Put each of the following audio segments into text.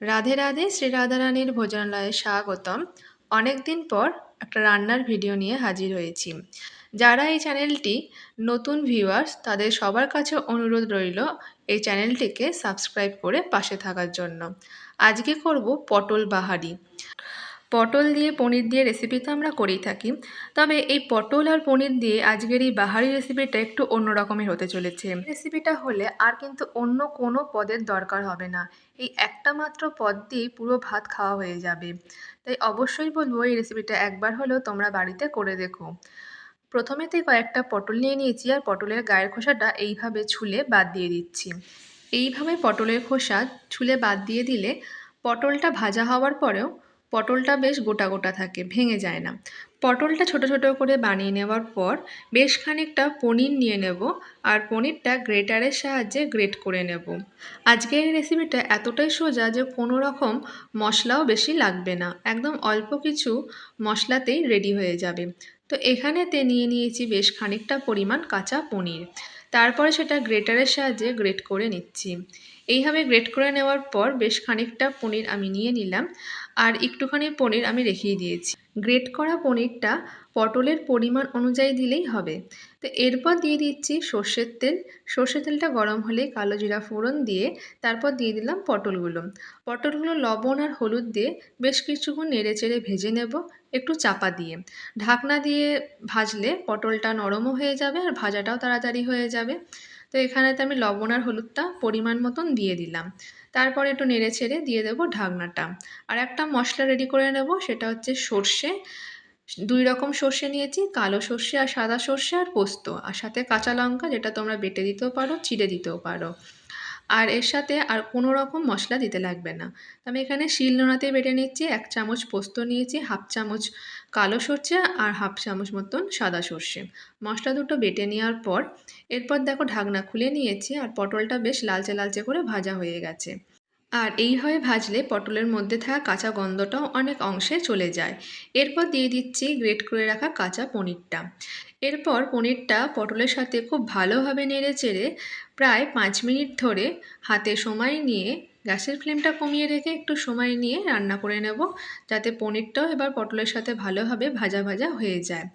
রাধে রাধে, শ্রী রাধারানীর ভোজনালয়ে স্বাগতম। অনেক দিন পর একটা রান্নার ভিডিও নিয়ে হাজির হয়েছি। যারা এই চ্যানেলটি নতুন ভিউয়ার্স তাদের সবার কাছে অনুরোধ রইল এই চ্যানেলটিকে সাবস্ক্রাইব করে পাশে থাকার জন্য। আজকে করব পটল বাহারি। পটল দিয়ে পনির দিয়ে রেসিপি তো আমরা করেই থাকি, তবে এই পটল আর পনির দিয়ে আজকের এই বাহারি রেসিপিটা একটু অন্য রকমের হতে চলেছে। রেসিপিটা হলে আর কিন্তু অন্য কোনো পদের দরকার হবে না, এই একটা মাত্র পদ দিয়েই পুরো ভাত খাওয়া হয়ে যাবে। তাই অবশ্যই বলবো এই রেসিপিটা একবার হলেও তোমরা বাড়িতে করে দেখো। প্রথমেতেই কয়েকটা পটল নিয়ে নিয়েছি, আর পটলের গায়ের খোসাটা এইভাবে ছুলে বাদ দিয়ে দিচ্ছি। এইভাবে পটলের খোসা ছুলে বাদ দিয়ে দিলে পটলটা ভাজা হওয়ার পরেও পটলটা বেশ গোটা গোটা থাকে, ভেঙে যায় না। পটলটা ছোট ছোট করে বানিয়ে নেওয়ার পর বেশ খানিকটা পনির নিয়ে নেব, আর পনিরটা গ্রেটারের সাহায্যে গ্রেট করে নেব। আজকের এই রেসিপিটা এতটাই সোজা যে কোনো রকম মশলাও বেশি লাগবে না, একদম অল্প কিছু মশলাতেই রেডি হয়ে যাবে। তো এখানেতে নিয়ে নিয়েছি বেশ খানিকটা পরিমাণ কাঁচা পনির, তারপরে সেটা গ্রেটারের সাহায্যে গ্রেট করে নিচ্ছি। এইভাবে গ্রেট করে নেওয়ার পর বেশ খানিকটা পনির আমি নিয়ে নিলাম, আর একটুখানি পনির আমি রেখেই দিয়েছি। গ্রেট করা পনিরটা পটলের পরিমাণ অনুযায়ী দিলেই হবে। তো এরপর দিয়ে দিচ্ছি সর্ষের তেল। সর্ষের তেলটা গরম হলে কালো জিরা ফোড়ন দিয়ে তারপর দিয়ে দিলাম পটলগুলো। পটলগুলো লবণ আর হলুদ দিয়ে বেশ কিছুক্ষণ নেড়ে চেড়ে ভেজে নেব, একটু চাপা দিয়ে। ঢাকনা দিয়ে ভাজলে পটলটা নরমও হয়ে যাবে আর ভাজাটাও তাড়াতাড়ি হয়ে যাবে। তো এখানেতে আমি লবণ আর হলুদটা পরিমাণ মতন দিয়ে দিলাম। তারপরে একটু নেড়ে ছেড়ে দিয়ে দেবো ঢাকনাটা। আর একটা মশলা রেডি করে নেব, সেটা হচ্ছে সর্ষে। দুই রকম সর্ষে নিয়েছি, কালো সর্ষে আর সাদা সর্ষে, আর পোস্ত, আর সাথে কাঁচা লঙ্কা, যেটা তোমরা বেটে দিতেও পারো, চিড়ে দিতেও পারো। আর এর সাথে আর কোনো রকম মশলা দিতে লাগবে না। আমি এখানে শিলনোড়াতে বেটে নিচ্ছি। 1 চামচ পোস্ত নিয়েছি, হাফ চামচ কালো সর্ষে আর হাফ চামচ মতন সাদা সর্ষে। মশলা দুটো বেটে নেওয়ার পর এরপর দেখো ঢাকনা খুলে নিয়েছি, আর পটলটা বেশ লালচে লালচে করে ভাজা হয়ে গেছে। আর এইভাবে ভাজলে পটলের মধ্যে থাকা কাঁচা গন্ধটাও অনেক অংশে চলে যায়। এরপর দিয়ে দিচ্ছি গ্রেট করে রাখা কাঁচা পনিরটা। এরপর পনিরটা পটলের সাথে খুব ভালোভাবে নেড়ে চেড়ে প্রায় 5 মিনিট ধরে হাতে সময় নিয়ে, গ্যাসের ফ্লেমটা কমিয়ে রেখে একটু সময় নিয়ে রান্না করে নেব, যাতে পনিরটাও এবার পটলের সাথে ভালোভাবে ভাজা ভাজা হয়ে যায়।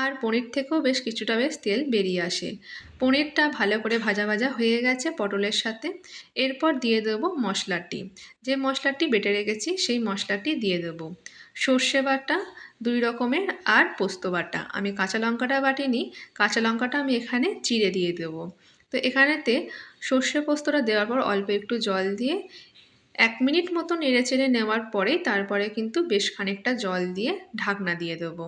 আর পনির থেকেও বেশ কিছুটা তেল বেরিয়ে আসে। পনিরটা ভালো করে ভাজা ভাজা হয়ে গেছে পটলের সাথে। এরপর দিয়ে দেবো মশলাটি। যে মশলাটি বেটে রেখেছি সেই মশলাটি দিয়ে দেবো। সর্ষে বাটা 2 রকমের, আর পোস্ত বাটা। আমি কাঁচা লঙ্কাটা বাটিনি, কাঁচা লঙ্কাটা আমি এখানে চিড়ে দিয়ে দেবো। তো এখানেতে সর্ষে পোস্তটা দেওয়ার পর অল্প একটু জল দিয়ে 1 মিনিট মতো নেড়েচেড়ে নেওয়ার পরেই তারপরে কিন্তু বেশ খানিকটা জল দিয়ে ঢাকনা দিয়ে দেবো।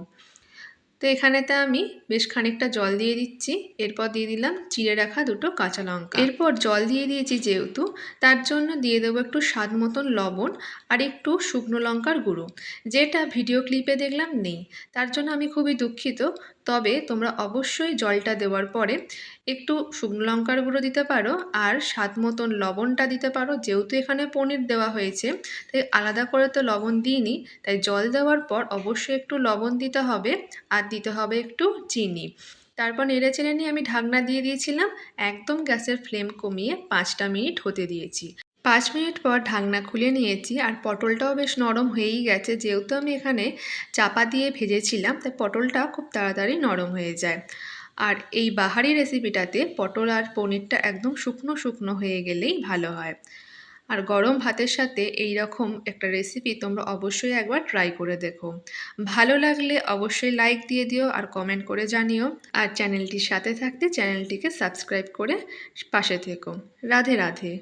তো এখানেতে আমি বেশ খানিকটা জল দিয়ে দিচ্ছি। এরপর দিয়ে দিলাম চিড়ে রাখা 2টো কাঁচা লঙ্কা। এরপর জল দিয়ে দিয়েছি যেহেতু, তার জন্য দিয়ে দেবো একটু স্বাদ মতন লবণ আর একটু শুকনো লঙ্কার গুঁড়ো, যেটা ভিডিও ক্লিপে দেখলাম নেই। তার জন্য আমি খুবই দুঃখিত। তবে তোমরা অবশ্যই জলটা দেওয়ার পরে একটু শুকনো লঙ্কার গুঁড়ো দিতে পারো, আর স্বাদ মতন লবণটা দিতে পারো। যেহেতু এখানে পনির দেওয়া হয়েছে, তাই আলাদা করে তো লবণ দিইনি, তাই জল দেওয়ার পর অবশ্যই একটু লবণ দিতে হবে, আর দিতে হবে একটু চিনি। তারপর নেড়েচেড়ে নিয়ে আমি ঢাকনা দিয়ে দিয়েছিলাম। একদম গ্যাসের ফ্লেম কমিয়ে 5টা মিনিট হতে দিয়েছি। 5 মিনিট পর ঢাকনা খুলে নিয়েছি, আর পটলটাও বেশ নরম হয়েই গেছে। যেহেতু আমি এখানে চাপা দিয়ে ভেজেছিলাম, তাই পটলটা খুব তাড়াতাড়ি নরম হয়ে যায়। আর এই বাহারি রেসিপিটাতে পটল আর পনিরটা একদম শুকনো শুকনো হয়ে গেলেই ভালো হয়। আর গরম ভাতের সাথে এই রকম একটা রেসিপি তোমরা অবশ্যই একবার ট্রাই করে দেখো। ভালো লাগলে অবশ্যই লাইক দিয়ে দিও আর কমেন্ট করে জানিও। আর চ্যানেলটির সাথে থাকতে চ্যানেলটিকে সাবস্ক্রাইব করে পাশে থেকো। রাধে রাধে।